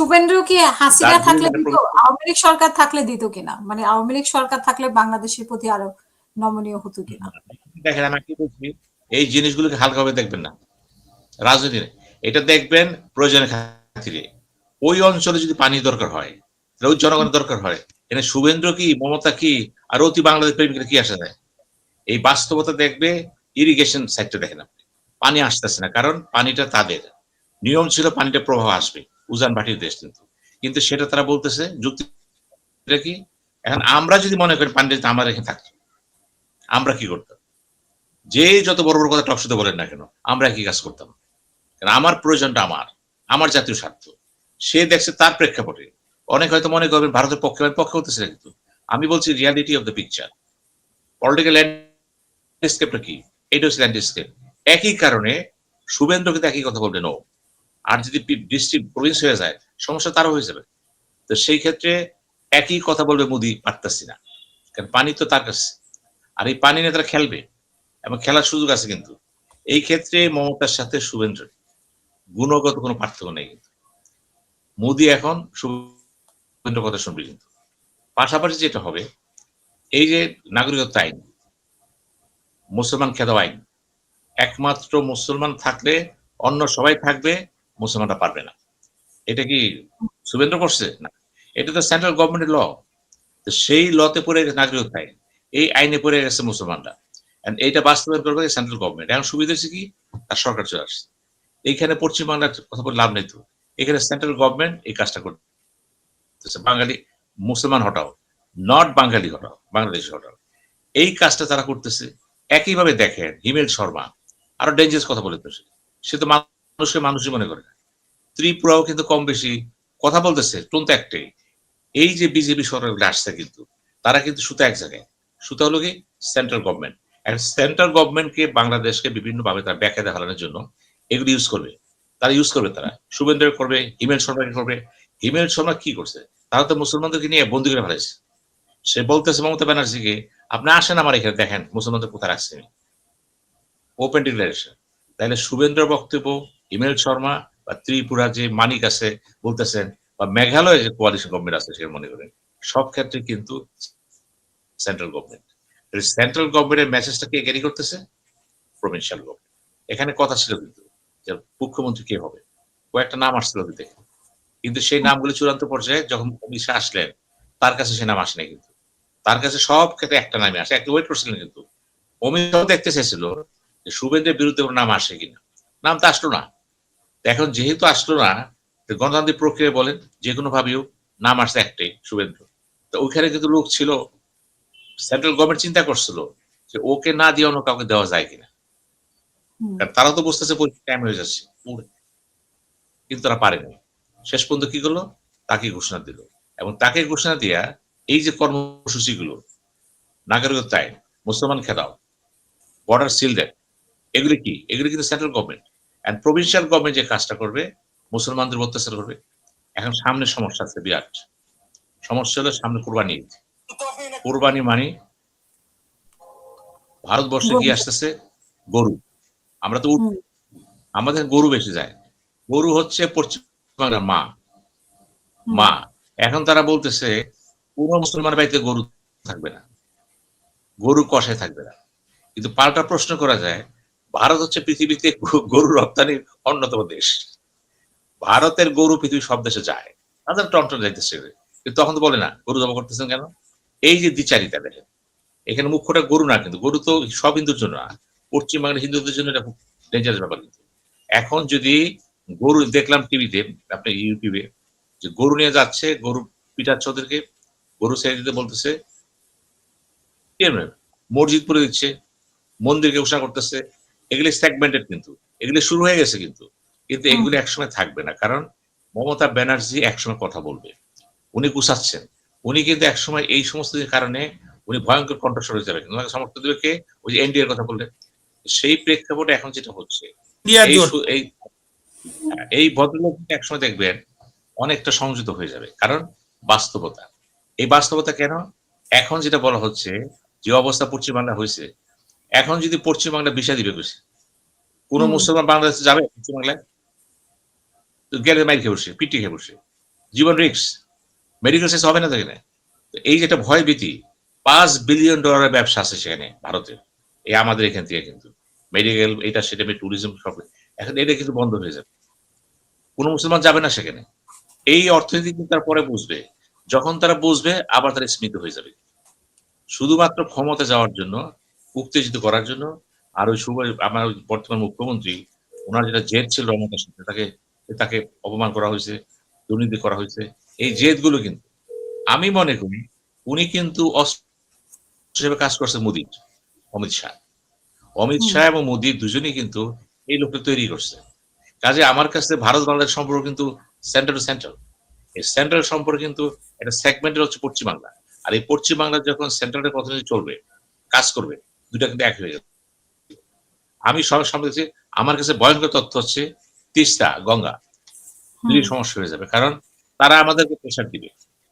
শুভেন্দ্র কি হাসিনা থাকলে দার্জিলিং দিত, আওয়ামী লীগ সরকার থাকলে দিত কিনা, মানে আওয়ামী লীগ সরকার থাকলে বাংলাদেশের প্রতি আরো নমনীয় হতো কিনা? দেখেন আমি কি বলছি, এই জিনিসগুলোকে হালকাভাবে দেখবেন না রাজনীতি, এটা দেখবেন প্রয়োজনের খাতিরে। ওই অঞ্চলে যদি পানি দরকার হয়, ওই জনগণের দরকার হয়, এখানে শুভেন্দ্র কি মমতা কি আর অতি বাংলাদেশ প্রেমিকরা কি আসা যায়? এই বাস্তবতা দেখবে। ইরিগেশন সাইডটা দেখেন আপনি, পানি আসতেছে না, কারণ পানিটা তাদের নিয়ম ছিল, পানিটা প্রবাহ আসবে, উজান ভাটির দেশ কিন্তু সেটা তারা বলতেছে যুক্তিটা কি, এখন আমরা যদি মনে করি পানিটা আমার এখানে থাকতো, আমরা কি করতাম? যে যত বড় বড় কথা টকশোতে বলেন না কেন, আমরা কি কাজ করতাম? কারণ আমার প্রয়োজনটা আমার জাতীয় স্বার্থ। সে দেখছে তার প্রেক্ষাপটে। অনেক হয়তো মনে করবেন ভারতের পক্ষে পক্ষে হতেছে, কিন্তু আমি বলছি reality of the picture. Political ল্যান্ডস্কেপটা কি? এটা হচ্ছে ল্যান্ডস্কেপ। একই কারণে শুভেন্দ্র কিন্তু একই কথা বলবে নো। আর যদি ডিস্ট্রিক্ট প্রভিন্স হয়ে যায়, সমস্যা তারও হয়ে যাবে। তো সেই ক্ষেত্রে একই কথা বলবে মোদি, পারতাছি না, কারণ পানি তো তার কাছে। আর এই পানি নিয়ে তারা খেলবে এবং খেলার সুযোগ আছে। কিন্তু এই ক্ষেত্রে মমতার সাথে শুভেন্দ্র গুণগত কোনো পার্থক্য নেই। কিন্তু মোদি এখন শুভেন্দ্র কথা শুনবে। কিন্তু পাশাপাশি যেটা হবে, এই যে নাগরিকত্ব আইন, মুসলমান খেদাও আইন, একমাত্র মুসলমান থাকলে অন্য সবাই থাকবে, মুসলমানরা পারবে না। এটা কি শুভেন্দ্র করছে না? এটা তো সেন্ট্রাল গভর্নমেন্টের ল। তো সেই লতে পড়ে গেছে নাগরিকত্ব আইন, এই আইনে পড়ে গেছে মুসলমানরা। এইটা বাস্তবায়ন করবে সেন্ট্রাল গভর্নমেন্ট। এখন সুবিধা হচ্ছে কি, তার সরকার চলে আসছে। এইখানে পশ্চিমবাংলার কথা বলে লাভ নেই। তো এখানে সেন্ট্রাল গভর্নমেন্ট এই কাজটা করতেছে, বাঙালি মুসলমান হটাও, নট বাঙালি হটাও, বাংলাদেশ হটাও, এই কাজটা তারা করতেছে। একইভাবে দেখেন হিমেল শর্মা আরো ডেঞ্জারাস কথা বলে, সে তো মানুষকে মানুষই মনে করে না। ত্রিপুরাও কিন্তু কম বেশি কথা বলতেছে, টোন তো একটাই। এই যে বিজেপি সরকার আসছে, কিন্তু তারা কিন্তু সুতা এক জায়গায়, সুতা হলো কি সেন্ট্রাল গভর্নমেন্ট। সেন্ট্রাল গভর্নমেন্টকে বাংলাদেশকে বিভিন্ন ভাবে তারা ব্যাখ্যা দেখানোর জন্য এগুলো ইউজ করবে। তারা শুভেন্দ্র করবে, হিমেল শর্মাকে করবে। হিমেল শর্মা কি করছে? তারা তো মুসলমানদেরকে নিয়ে বন্দি করে ফেলাইছে। সে বলতেছে মমতা ব্যানার্জিকে, আপনি আসেন আমার এখানে, দেখেন মুসলমানদের কোথায় রাখছে। Open declaration. তাহলে শুভেন্দ্র বক্তব্য, হিমেল শর্মা বা ত্রিপুরা যে মানিক আছে বলতেছেন, বা মেঘালয়ে যে কোয়ালিশন গভর্নমেন্ট আছে সে মনে করেন, সব ক্ষেত্রে কিন্তু সেন্ট্রাল গভর্নমেন্ট। সেন্ট্রাল গভর্নমেন্টের মেসেজটা কে ক্যারি করতেছে? Provincial government. এখানে কথা ছিল কিন্তু যে মুখ্যমন্ত্রী কে হবে, কয়েকটা নাম আসছিল দেখে, কিন্তু সেই নামগুলি চূড়ান্ত পর্যায়ে যখন অমিত শাহ আসলেন, তার কাছে সে নাম আসেনি। কিন্তু তার কাছে সব ক্ষেত্রে একটা নামই আসে, একটা ওয়েট করছিলেন। কিন্তু অমিত শাহ দেখতে চাইছিল যে শুভেন্দ্রের বিরুদ্ধে কোনো নাম আসে কিনা। নাম তো আসলো না। এখন যেহেতু আসলো না, গণতান্ত্রিক প্রক্রিয়া বলেন যে কোনো ভাবেও নাম আসছে একটাই, শুভেন্দ্র। তো ওইখানে কিন্তু লোক ছিল, সেন্ট্রাল গভর্নমেন্ট চিন্তা করছিল যে ওকে না দিয়ে অন্য কাউকে দেওয়া যায় কিনা, কারণ তারা তো বুঝতেছে টাইম হয়ে যাচ্ছে, কিন্তু তারা পারেনি। শেষ পর্যন্ত কি করলো, তাকে ঘোষণা দিল। এবং তাকে ঘোষণা দিয়া এই যে কর্মসূচিগুলো, নাগরিকত্ব আইন, মুসলমান খেদাও, বর্ডার সিলডেড, এগুলি কি? এগুলি কিন্তু central government. And provincial government যে কাজটা করবে, মুসলমানদের অত্যাচার করবে। এখন সামনে সমস্যা আছে বিরাট। সমস্যা হলো সামনে কোরবানি ঈদ। কোরবানি মানে ভারতবর্ষে কি আসতেছে? গরু। আমরা তো আমাদের গরু বেশি যায়। গরু হচ্ছে পশ্চিমবাংলার মা। এখন তারা বলতেছে কোন মুসলমান বাড়িতে গরু থাকবে না, গরু কষায় থাকবে না। কিন্তু পাল্টা প্রশ্ন করা যায়, ভারত হচ্ছে পৃথিবীতে গরু রপ্তানির অন্যতম দেশ। ভারতের গরু পৃথিবীর সব দেশে যায়, তাদের টনটন যাইতেছে। কিন্তু তখন তো বলে না গরু জমা করতেছেন কেন? এই যে দ্বিচারিতা দেখেন, এখানে মুখ্যটা গরু না, কিন্তু গরু তো সব হিন্দুর জন্য না, পশ্চিমবাংলার হিন্দুদের জন্য এটা খুব ডেঞ্জারাস ব্যাপার। কিন্তু এখন যদি গরু দেখলাম টিভিতে, আপনি ইউটিউবে, যে গরু নিয়ে যাচ্ছে, গরু পিটাচ্ছে ওদেরকে, গরু ছেড়ে দিতে বলতেছে, মসজিদ পুরে দিচ্ছে, মন্দিরকে ঘোষণা করতেছে। এগুলি সেগমেন্টেড, কিন্তু এগুলি শুরু হয়ে গেছে। কিন্তু কিন্তু এগুলি একসময় থাকবে না, কারণ মমতা ব্যানার্জি একসময় কথা বলবে, উনি গুছাচ্ছেন। উনি কিন্তু একসময় এই সমস্ত কারণে উনি ভয়ঙ্কর কণ্ঠস্বর হয়ে যাবে, কিন্তু সমর্থন দেবে কে? ওই যে এনডিএর কথা বললেন। সেই প্রেক্ষাপটে এখন যেটা হচ্ছে, এই ভদ্রলোক একসময় দেখবেন অনেকটা সংযত হয়ে যাবে, কারণ বাস্তবতা। এই বাস্তবতা কেন? এখন যেটা বলা হচ্ছে, যে অবস্থা পশ্চিমবাংলা হয়েছে, এখন যদি পশ্চিমবাংলা ভিসা দিবে বসে, কোন মুসলমান বাংলাদেশে যাবে পশ্চিমবাংলায়? গেলে মাইর খেয়ে বসে, পিটি খেয়ে বসে। জীবন রিস্ক, মেডিকেল শেষ হবে না সেখানে। এই যে একটা ভয় ভীতি, $5 বিলিয়ন ব্যবসা আছে সেখানে ভারতে, এই আমাদের এখান থেকে কিন্তু মেডিকেল এটা সেটা ট্যুরিজম সব, এখন এটা কিন্তু বন্ধ হয়ে যাবে, কোনো মুসলমান যাবে না সেখানে। এই অর্থনীতি কিন্তু তারা পরে বুঝবে, যখন তারা বুঝবে আবার তারা স্মিত হয়ে যাবে, শুধুমাত্র ক্ষমতা যাওয়ার জন্য, উত্তেজিত করার জন্য। আর ওই আমার বর্তমান মুখ্যমন্ত্রী, ওনার যেটা জেদ ছিল রমতার সাথে, তাকে তাকে অপমান করা হয়েছে, দুর্নীতি করা হয়েছে, এই জেদগুলো কিন্তু আমি মনে করি উনি কিন্তু অস্ত্র হিসেবে কাজ করছে মোদী, অমিত শাহ। অমিত হুম, শাহ এবং মোদী দুজনেই কিন্তু এই লোকটা তৈরি করছে। কাজে আমার কাছে ভারত বাংলাদেশ সম্পর্ক কিন্তু সেন্টার টু সেন্টার। এই সেন্ট্রাল সম্পর্ক কিন্তু একটা সেগমেন্টের হচ্ছে পশ্চিম বাংলা। আর এই পশ্চিম বাংলা যখন সেন্ট্রালের প্রতিনিধি চলবে, কাজ করবে, দুটা কিন্তু এক হয়ে যাবে। আমি সবার সামনে দেখছি, আমার কাছে ভয়ঙ্কর তথ্য হচ্ছে তিস্তা, গঙ্গা হুম, দুই সমস্যা হয়ে যাবে। কারণ তারা আমাদেরকে প্রেশার দিবে।